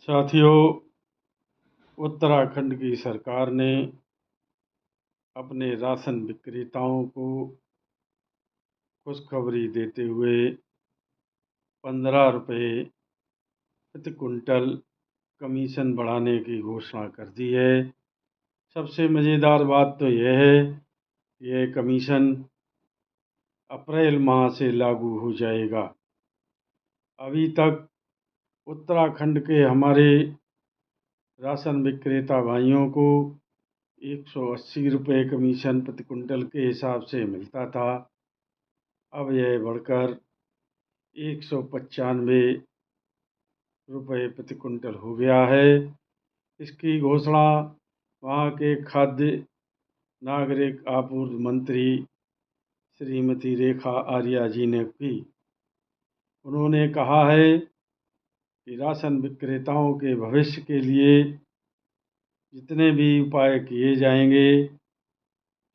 साथियों, उत्तराखंड की सरकार ने अपने राशन विक्रेताओं को खुशखबरी देते हुए 15 रुपये प्रति कुंटल कमीशन बढ़ाने की घोषणा कर दी है। सबसे मज़ेदार बात तो यह है कि यह कमीशन अप्रैल माह से लागू हो जाएगा। अभी तक उत्तराखंड के हमारे राशन विक्रेता भाइयों को 180 रुपये कमीशन प्रति कुंटल के हिसाब से मिलता था। अब यह बढ़कर 195 रुपये प्रति कुंटल हो गया है। इसकी घोषणा वहाँ के खाद्य नागरिक आपूर्ति मंत्री श्रीमती रेखा आर्या जी ने की। उन्होंने कहा है कि राशन विक्रेताओं के भविष्य के लिए जितने भी उपाय किए जाएंगे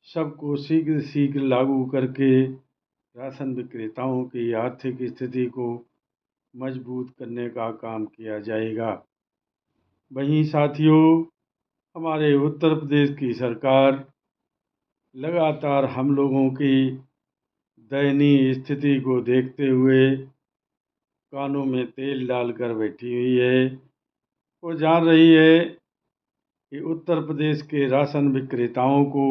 सबको शीघ्र शीघ्र लागू करके राशन विक्रेताओं की आर्थिक स्थिति को मजबूत करने का काम किया जाएगा। वहीं साथियों, हमारे उत्तर प्रदेश की सरकार लगातार हम लोगों की दयनीय स्थिति को देखते हुए कानों में तेल डालकर बैठी हुई है। वो जान रही है कि उत्तर प्रदेश के राशन विक्रेताओं को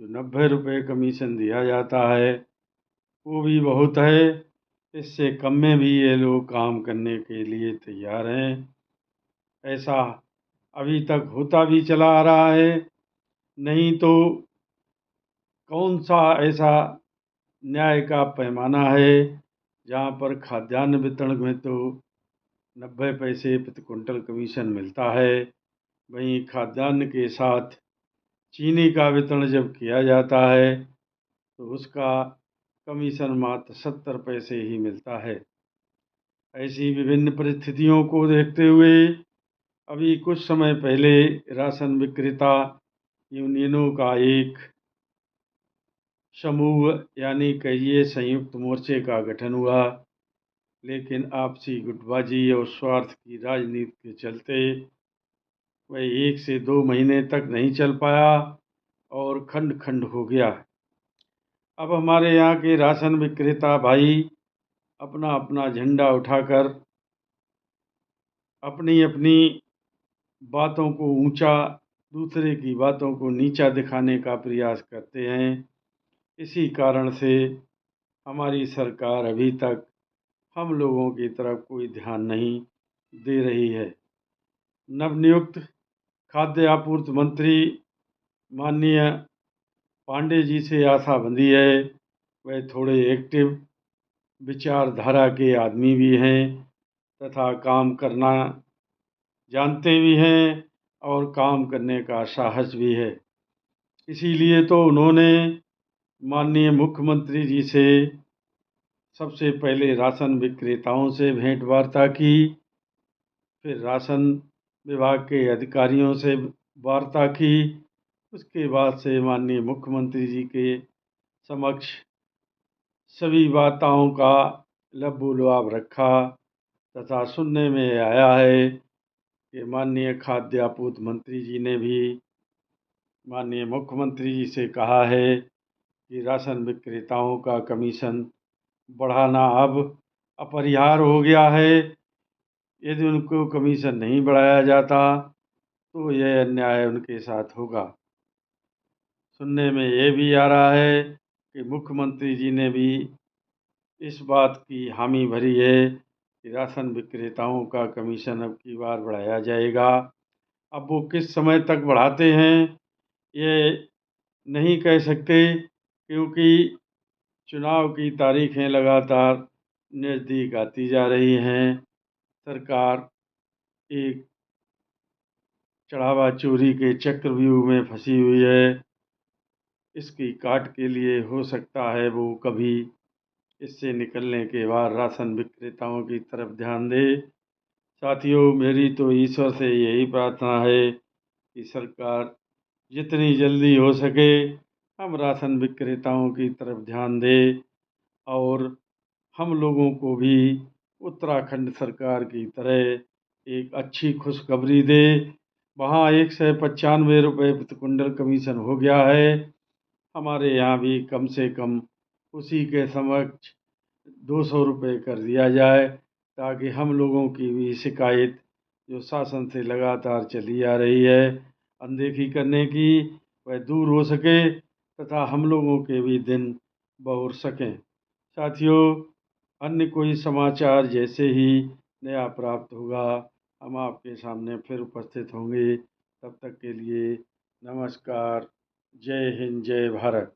जो 90 रुपये कमीशन दिया जाता है वो भी बहुत है। इससे कम में भी ये लोग काम करने के लिए तैयार हैं। ऐसा अभी तक होता भी चला आ रहा है। नहीं तो कौन सा ऐसा न्याय का पैमाना है जहाँ पर खाद्यान्न वितरण में तो 90 पैसे प्रति कुंटल कमीशन मिलता है, वहीं खाद्यान्न के साथ चीनी का वितरण जब किया जाता है तो उसका कमीशन मात्र 70 पैसे ही मिलता है। ऐसी विभिन्न परिस्थितियों को देखते हुए अभी कुछ समय पहले राशन विक्रेता यूनियनों का एक समूह यानी कहिए संयुक्त मोर्चे का गठन हुआ, लेकिन आपसी गुटबाजी और स्वार्थ की राजनीति के चलते वह 1 से 2 महीने तक नहीं चल पाया और खंड खंड हो गया। अब हमारे यहाँ के राशन विक्रेता भाई अपना अपना झंडा उठाकर अपनी अपनी बातों को ऊंचा, दूसरे की बातों को नीचा दिखाने का प्रयास करते हैं। इसी कारण से हमारी सरकार अभी तक हम लोगों की तरफ कोई ध्यान नहीं दे रही है। नवनियुक्त खाद्य आपूर्ति मंत्री माननीय पांडे जी से आशा बंधी है, वह थोड़े एक्टिव विचारधारा के आदमी भी हैं तथा काम करना जानते भी हैं और काम करने का साहस भी है। इसीलिए तो उन्होंने माननीय मुख्यमंत्री जी से सबसे पहले राशन विक्रेताओं से भेंट वार्ता की, फिर राशन विभाग के अधिकारियों से वार्ता की, उसके बाद से माननीय मुख्यमंत्री जी के समक्ष सभी बातों का लबोलुआब रखा तथा सुनने में आया है कि माननीय खाद्य आपूर्ति मंत्री जी ने भी माननीय मुख्यमंत्री जी से कहा है कि राशन विक्रेताओं का कमीशन बढ़ाना अब अपरिहार्य हो गया है। यदि उनको कमीशन नहीं बढ़ाया जाता तो यह अन्याय उनके साथ होगा। सुनने में ये भी आ रहा है कि मुख्यमंत्री जी ने भी इस बात की हामी भरी है कि राशन विक्रेताओं का कमीशन अब की बार बढ़ाया जाएगा। अब वो किस समय तक बढ़ाते हैं ये नहीं कह सकते, क्योंकि चुनाव की तारीखें लगातार नज़दीक आती जा रही हैं। सरकार एक चढ़ावा चोरी के चक्रव्यूह में फंसी हुई है। इसकी काट के लिए हो सकता है वो कभी इससे निकलने के बाद राशन विक्रेताओं की तरफ ध्यान दे। साथियों, मेरी तो ईश्वर से यही प्रार्थना है कि सरकार जितनी जल्दी हो सके हम राशन विक्रेताओं की तरफ ध्यान दे और हम लोगों को भी उत्तराखंड सरकार की तरह एक अच्छी खुशखबरी दे। वहाँ 195 रुपये प्रति क्विंटल कमीशन हो गया है। हमारे यहाँ भी कम से कम उसी के समक्ष 200 रुपये कर दिया जाए, ताकि हम लोगों की भी शिकायत जो शासन से लगातार चली आ रही है अनदेखी करने की, वह दूर हो सके तथा हम लोगों के भी दिन बहुर सकें। साथियों, अन्य कोई समाचार जैसे ही नया प्राप्त होगा, हम आपके सामने फिर उपस्थित होंगे। तब तक के लिए नमस्कार। जय हिंद, जय भारत।